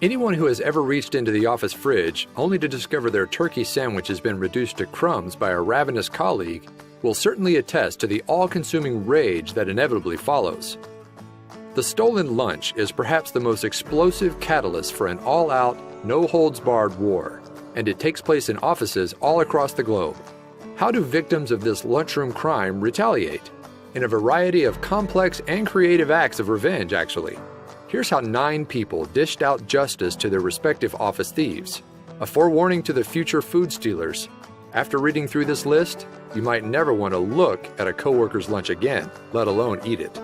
Anyone who has ever reached into the office fridge only to discover their turkey sandwich has been reduced to crumbs by a ravenous colleague will certainly attest to the all-consuming rage that inevitably follows. The stolen lunch is perhaps the most explosive catalyst for an all-out, no-holds-barred war, and it takes place in offices all across the globe. How do victims of this lunchroom crime retaliate? In a variety of complex and creative acts of revenge, actually. Here's how 9 people dished out justice to their respective office thieves. A forewarning to the future food stealers. After reading through this list, you might never want to look at a coworker's lunch again, let alone eat it.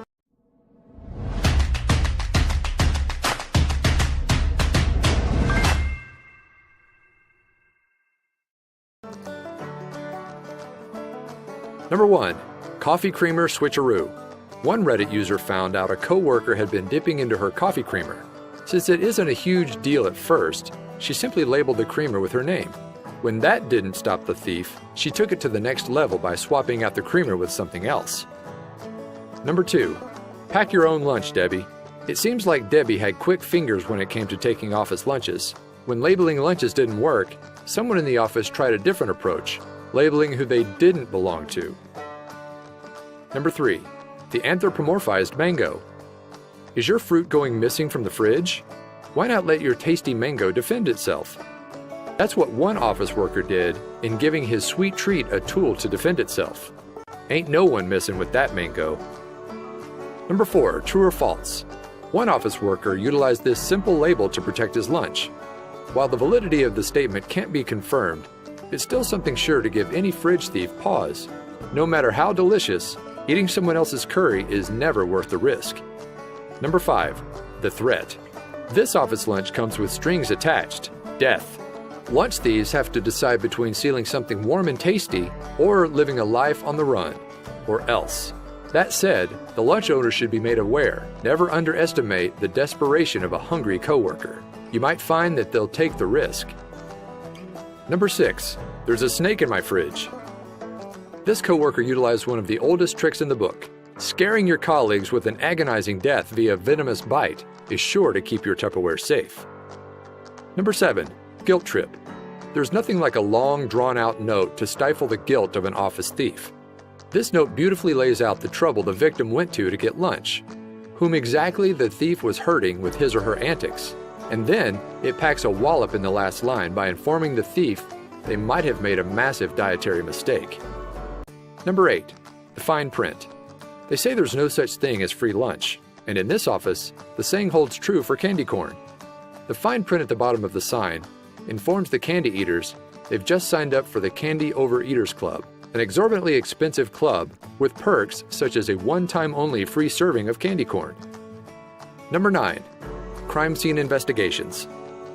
Number 1. Coffee creamer switcheroo. One Reddit user found out a coworker had been dipping into her coffee creamer. Since it isn't a huge deal at first, she simply labeled the creamer with her name. When that didn't stop the thief, she took it to the next level by swapping out the creamer with something else. Number 2. Pack your own lunch, Debbie. It seems like Debbie had quick fingers when it came to taking office lunches. When labeling lunches didn't work, someone in the office tried a different approach, labeling who they didn't belong to. Number 3. The anthropomorphized mango. Is your fruit going missing from the fridge? Why not let your tasty mango defend itself? That's what one office worker did in giving his sweet treat a tool to defend itself. Ain't no one messing with that mango. Number 4. True or false? One office worker utilized this simple label to protect his lunch. While the validity of the statement can't be confirmed, it's still something sure to give any fridge thief pause. No matter how delicious, eating someone else's curry is never worth the risk. Number 5. The threat. This office lunch comes with strings attached. Death. Lunch thieves have to decide between stealing something warm and tasty or living a life on the run, or else. That said, the lunch owner should be made aware. Never underestimate the desperation of a hungry coworker. You might find that they'll take the risk. Number 6. There's a snake in my fridge. This coworker utilized one of the oldest tricks in the book. Scaring your colleagues with an agonizing death via venomous bite is sure to keep your Tupperware safe. Number 7. Guilt trip. There's nothing like a long, drawn-out note to stifle the guilt of an office thief. This note beautifully lays out the trouble the victim went to get lunch, whom exactly the thief was hurting with his or her antics, and then it packs a wallop in the last line by informing the thief they might have made a massive dietary mistake. Number 8. The fine print. They say there's no such thing as free lunch, and in this office, the saying holds true for candy corn. The fine print at the bottom of the sign informs the candy eaters they've just signed up for the Candy Overeaters Club, an exorbitantly expensive club with perks such as a one-time-only free serving of candy corn. Number 9. Crime scene investigations.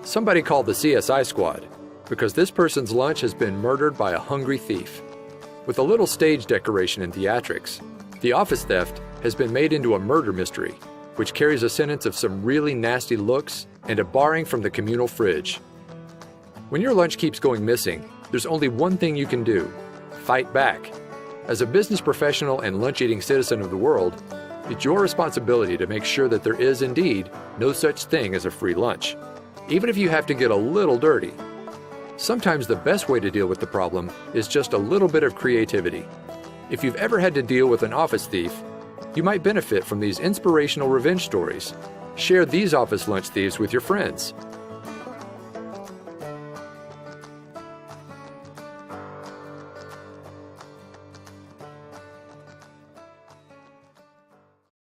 Somebody called the CSI squad because this person's lunch has been murdered by a hungry thief. With a little stage decoration and theatrics, the office theft has been made into a murder mystery, which carries a sentence of some really nasty looks and a barring from the communal fridge. When your lunch keeps going missing, there's only one thing you can do: fight back. As a business professional and lunch-eating citizen of the world, it's your responsibility to make sure that there is indeed no such thing as a free lunch, even if you have to get a little dirty. Sometimes the best way to deal with the problem is just a little bit of creativity. If you've ever had to deal with an office thief, you might benefit from these inspirational revenge stories. Share these office lunch thieves with your friends.